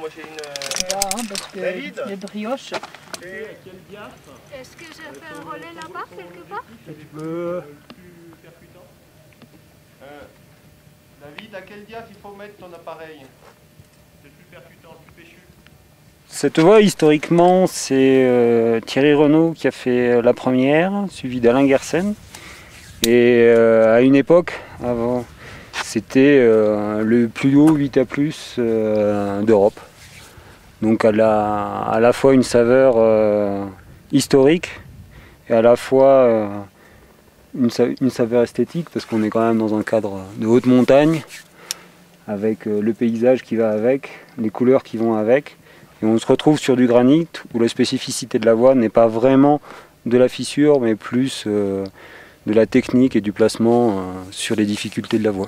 moi j'ai une... parce que David, les brioches. Est-ce que j'ai fait un relais là-bas, quelque part? David, à quel diaph il faut mettre ton appareil? C'est plus percutant, plus péchu. Cette voie, historiquement, c'est Thierry Renaud qui a fait la première, suivi d'Alain Guersen. Et à une époque, avant, c'était le plus haut 8A+ d'Europe. Donc elle a à la fois une saveur historique et à la fois une saveur esthétique, parce qu'on est quand même dans un cadre de haute montagne, avec le paysage qui va avec, les couleurs qui vont avec. Et on se retrouve sur du granit où la spécificité de la voie n'est pas vraiment de la fissure, mais plus de la technique et du placement sur les difficultés de la voie.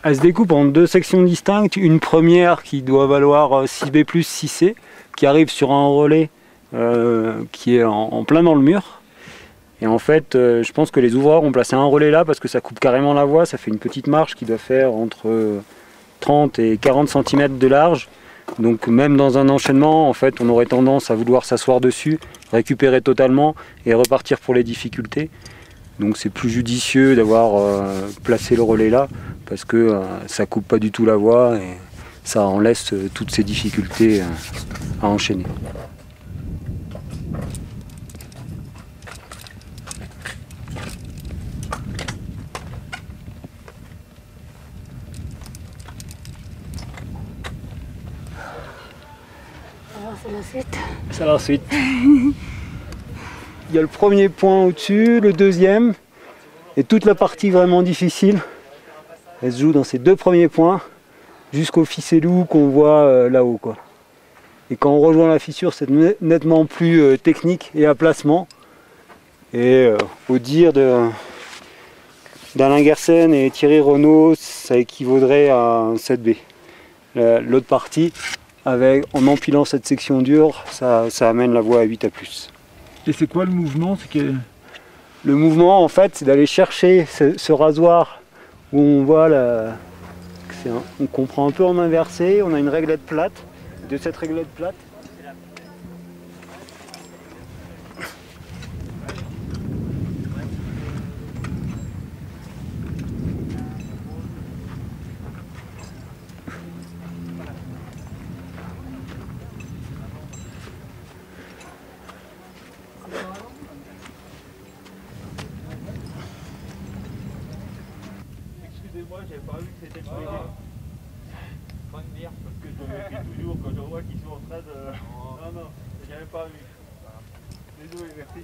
Elle se découpe en deux sections distinctes. Une première qui doit valoir 6B+, 6C, qui arrive sur un relais qui est en plein dans le mur. Et en fait, je pense que les ouvreurs ont placé un relais là parce que ça coupe carrément la voie. Ça fait une petite marche qui doit faire entre 30 et 40 cm de large. Donc même dans un enchaînement, en fait, on aurait tendance à vouloir s'asseoir dessus, récupérer totalement et repartir pour les difficultés. Donc c'est plus judicieux d'avoir placé le relais là, parce que ça coupe pas du tout la voie et ça en laisse toutes ces difficultés à enchaîner. Alors c'est la suite. C'est la suite. Il y a le premier point au-dessus, le deuxième, et toute la partie vraiment difficile, elle se joue dans ces deux premiers points, jusqu'au ficellou qu'on voit là-haut, quoi. Et quand on rejoint la fissure, c'est nettement plus technique et à placement. Et au dire d'Alain Guersen et Thierry Renaud, ça équivaudrait à un 7B. L'autre partie, en empilant cette section dure, ça amène la voie à 8A+. Et c'est quoi le mouvement? Le mouvement, en fait, c'est d'aller chercher ce rasoir où on voit on comprend un peu en inversé, on a une réglette plate. De cette réglette plate, Excusez-moi, j'avais pas vu que c'était exprimé. Pas de merde, parce que je me méfie toujours quand je vois qu'ils sont en train de... Non, non, j'avais pas vu. Désolé, merci.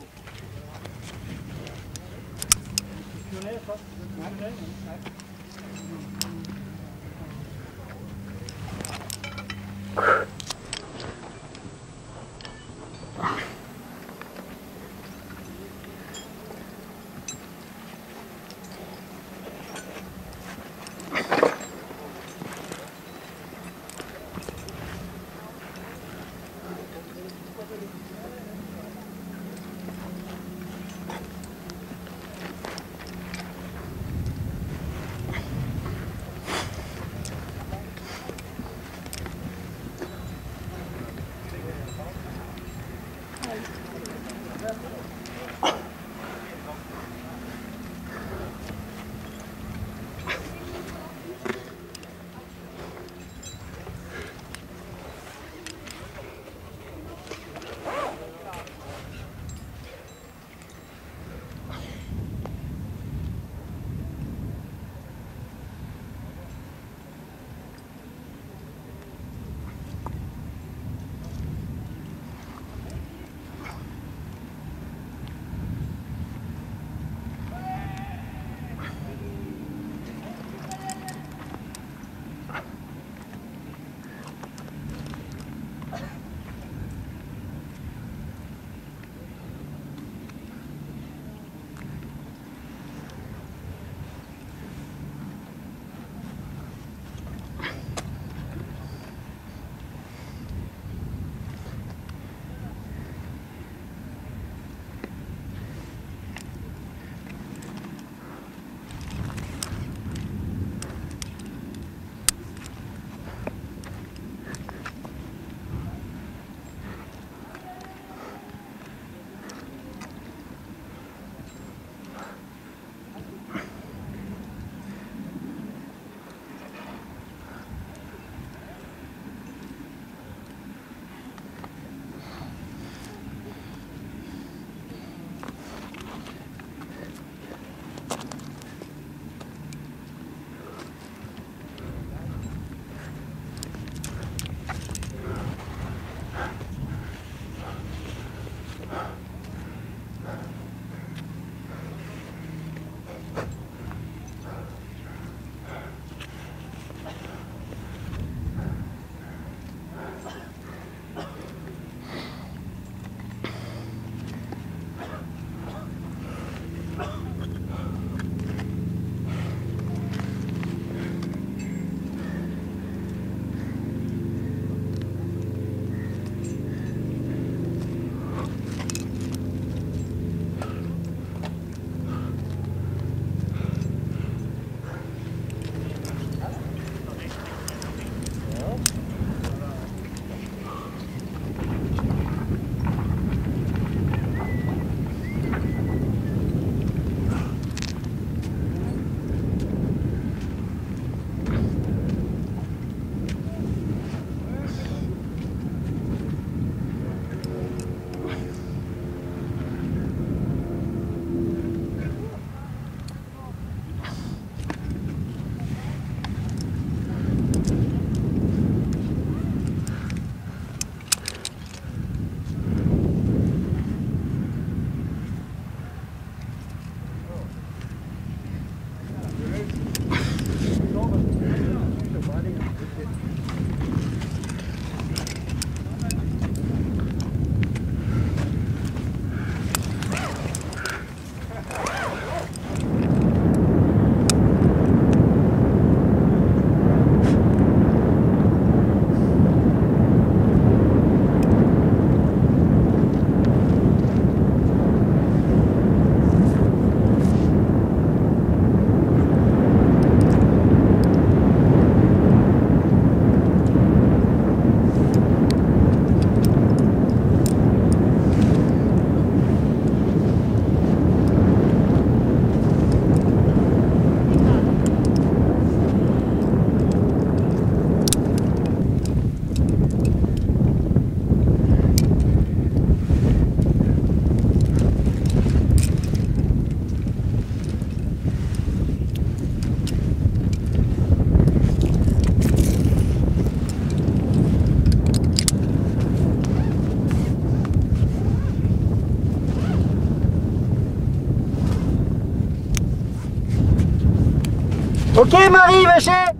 Ok Marie, Vachet.